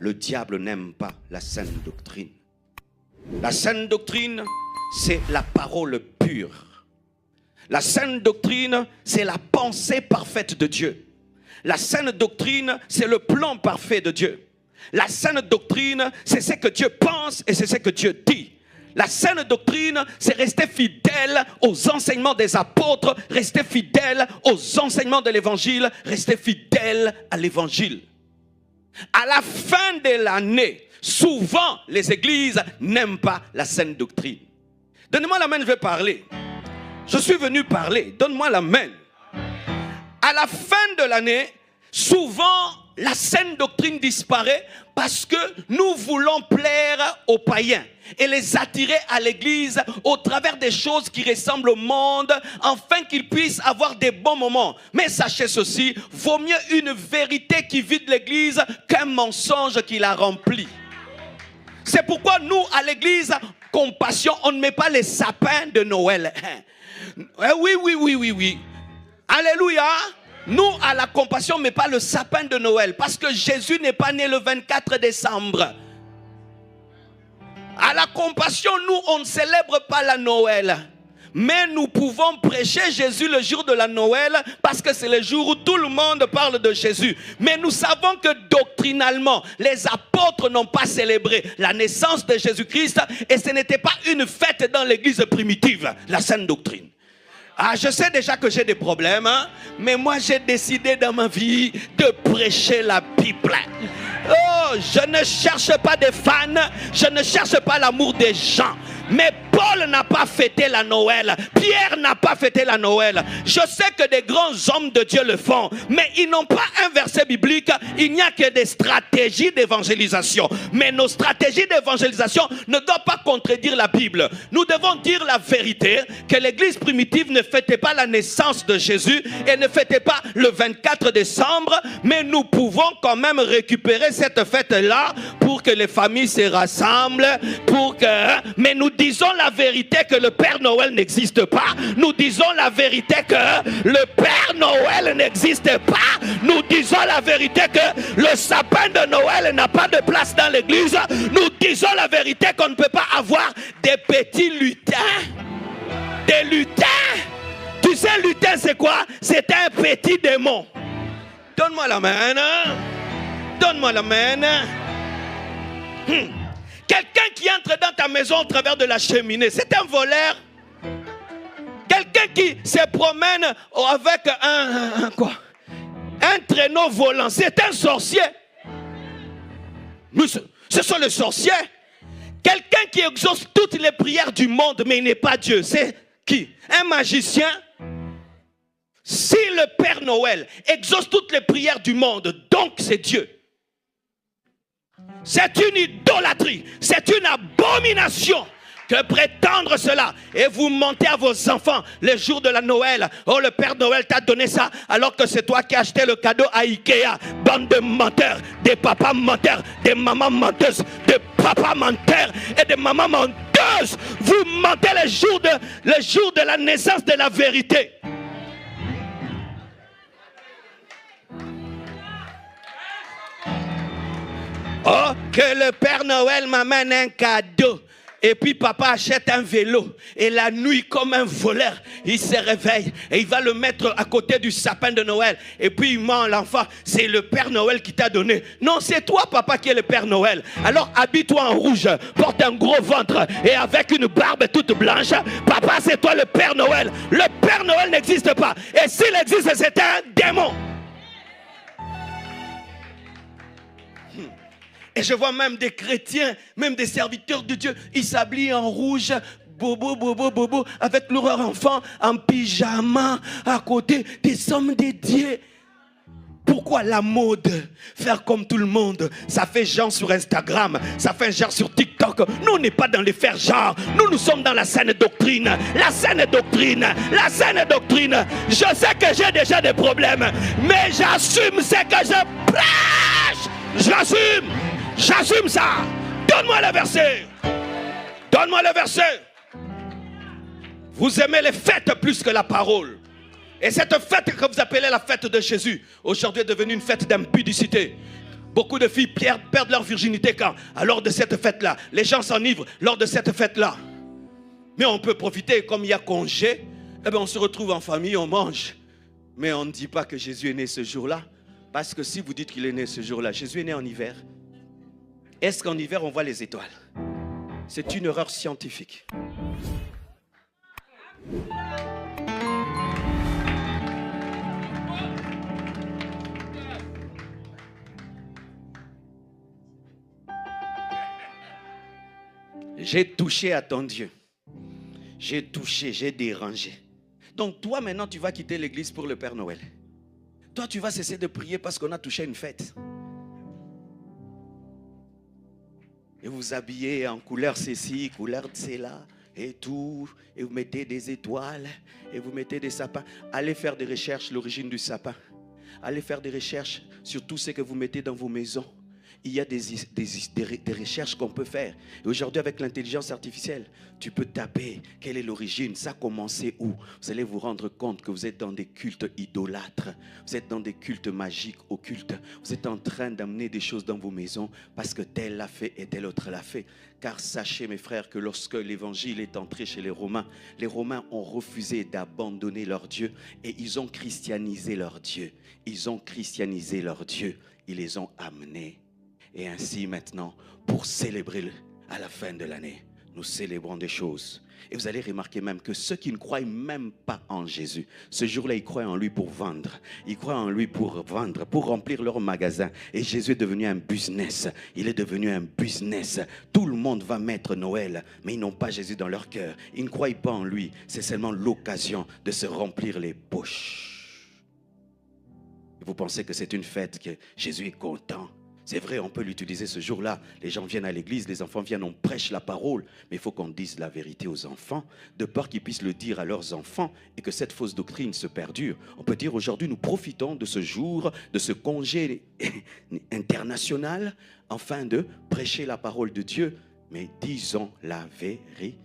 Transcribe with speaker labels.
Speaker 1: le diable n'aime pas la saine doctrine. La saine doctrine, c'est la parole pure. La saine doctrine, c'est la pensée parfaite de Dieu. La saine doctrine, c'est le plan parfait de Dieu. La saine doctrine, c'est ce que Dieu pense et c'est ce que Dieu dit. La saine doctrine, c'est rester fidèle aux enseignements des apôtres, rester fidèle aux enseignements de l'évangile, rester fidèle à l'évangile. À la fin de l'année, souvent les églises n'aiment pas la saine doctrine. Donnez-moi la main, je vais parler. Je suis venu parler, donne-moi la main. À la fin de l'année, souvent la saine doctrine disparaît parce que nous voulons plaire aux païens et les attirer à l'église au travers des choses qui ressemblent au monde afin qu'ils puissent avoir des bons moments. Mais sachez ceci, vaut mieux une vérité qui vide l'église qu'un mensonge qui la remplit. C'est pourquoi nous, à l'église Compassion, on ne met pas les sapins de Noël. Oui. Alléluia. Nous, à la Compassion, on ne met pas le sapin de Noël parce que Jésus n'est pas né le 24 décembre. À la Compassion, nous, on ne célèbre pas la Noël. Mais nous pouvons prêcher Jésus le jour de la Noël parce que c'est le jour où tout le monde parle de Jésus. Mais nous savons que doctrinalement, les apôtres n'ont pas célébré la naissance de Jésus-Christ et ce n'était pas une fête dans l'église primitive, la saine doctrine. Ah, je sais déjà que j'ai des problèmes, hein, mais moi j'ai décidé dans ma vie de prêcher la Bible. Oh, je ne cherche pas des fans, je ne cherche pas l'amour des gens. Mais Paul n'a pas fêté la Noël. Pierre n'a pas fêté la Noël. Je sais que des grands hommes de Dieu le font. Mais ils n'ont pas un verset biblique. Il n'y a que des stratégies d'évangélisation. Mais nos stratégies d'évangélisation ne doivent pas contredire la Bible. Nous devons dire la vérité. Que l'église primitive ne fêtait pas la naissance de Jésus. Et ne fêtait pas le 24 décembre. Mais nous pouvons quand même récupérer cette fête-là. Pour que les familles se rassemblent. Mais nous disons la vérité que le Père Noël n'existe pas. Nous disons la vérité que le Père Noël n'existe pas. Nous disons la vérité que le sapin de Noël n'a pas de place dans l'église. Nous disons la vérité qu'on ne peut pas avoir des petits lutins. Des lutins. Tu sais, lutin c'est quoi? C'est un petit démon. Donne-moi la main. Donne-moi la main. Quelqu'un qui entre dans ta maison au travers de la cheminée, c'est un voleur. Quelqu'un qui se promène avec un traîneau volant, c'est un sorcier. Ce sont les sorciers. Quelqu'un qui exauce toutes les prières du monde, mais il n'est pas Dieu, c'est qui? Un magicien. Si le Père Noël exauce toutes les prières du monde, donc c'est Dieu. C'est une idolâtrie, c'est une abomination que prétendre cela. Et vous mentez à vos enfants le jour de la Noël. Oh, le Père Noël t'a donné ça alors que c'est toi qui as acheté le cadeau à Ikea. Bande de menteurs, des papas menteurs, des mamans menteuses, des papas menteurs et des mamans menteuses. Vous mentez le jour de la naissance de la vérité. Oh, que le Père Noël m'amène un cadeau. Et puis papa achète un vélo. Et la nuit, comme un voleur, il se réveille. Et il va le mettre à côté du sapin de Noël. Et puis il ment à l'enfant. C'est le Père Noël qui t'a donné. Non, c'est toi papa qui est le Père Noël. Alors habille-toi en rouge. Porte un gros ventre. Et avec une barbe toute blanche. Papa, c'est toi le Père Noël. Le Père Noël n'existe pas. Et s'il existe, c'est un démon. Et je vois même des chrétiens, même des serviteurs de Dieu, ils s'habillent en rouge, bobo, avec leur enfant en pyjama, à côté des hommes dédiés. Pourquoi la mode? Faire comme tout le monde. Ça fait genre sur Instagram, ça fait genre sur TikTok. Nous, on n'est pas dans les faire genre. Nous sommes dans la saine doctrine. La saine doctrine. La saine doctrine. Je sais que j'ai déjà des problèmes, mais j'assume ce que je prêche. J'assume. J'assume ça. Donne-moi le verset. Donne-moi le verset. Vous aimez les fêtes plus que la parole. Et cette fête que vous appelez la fête de Jésus, aujourd'hui est devenue une fête d'impudicité. Beaucoup de filles perdent leur virginité quand? Alors de cette fête-là. Les gens s'enivrent lors de cette fête-là. Mais on peut profiter, comme il y a congé, eh bien on se retrouve en famille, on mange. Mais on ne dit pas que Jésus est né ce jour-là. Parce que si vous dites qu'il est né ce jour-là, Jésus est né en hiver. Est-ce qu'en hiver on voit les étoiles? C'est une erreur scientifique. J'ai touché à ton Dieu. J'ai touché, j'ai dérangé. Donc toi maintenant tu vas quitter l'église pour le Père Noël. Toi tu vas cesser de prier parce qu'on a touché à une fête. Et vous vous habillez en couleur ceci, couleur cela et tout. Et vous mettez des étoiles et vous mettez des sapins. Allez faire des recherches sur l'origine du sapin. Allez faire des recherches sur tout ce que vous mettez dans vos maisons. Il y a des recherches qu'on peut faire. Et aujourd'hui, avec l'intelligence artificielle, tu peux taper quelle est l'origine, ça a commencé où. Vous allez vous rendre compte que vous êtes dans des cultes idolâtres. Vous êtes dans des cultes magiques, occultes. Vous êtes en train d'amener des choses dans vos maisons parce que tel l'a fait et tel autre l'a fait. Car sachez, mes frères, que lorsque l'évangile est entré chez les Romains ont refusé d'abandonner leur Dieu et ils ont christianisé leur Dieu. Ils ont christianisé leur Dieu. Ils les ont amenés. Et ainsi maintenant, pour célébrer à la fin de l'année, nous célébrons des choses. Et vous allez remarquer même que ceux qui ne croient même pas en Jésus, ce jour-là, ils croient en lui pour vendre. Ils croient en lui pour vendre, pour remplir leur magasin. Et Jésus est devenu un business. Il est devenu un business. Tout le monde va mettre Noël, mais ils n'ont pas Jésus dans leur cœur. Ils ne croient pas en lui. C'est seulement l'occasion de se remplir les poches. Vous pensez que c'est une fête, que Jésus est content? C'est vrai, on peut l'utiliser ce jour-là. Les gens viennent à l'église, les enfants viennent, on prêche la parole. Mais il faut qu'on dise la vérité aux enfants, de peur qu'ils puissent le dire à leurs enfants et que cette fausse doctrine se perdure. On peut dire aujourd'hui, nous profitons de ce jour, de ce congé international, afin de prêcher la parole de Dieu. Mais disons la vérité.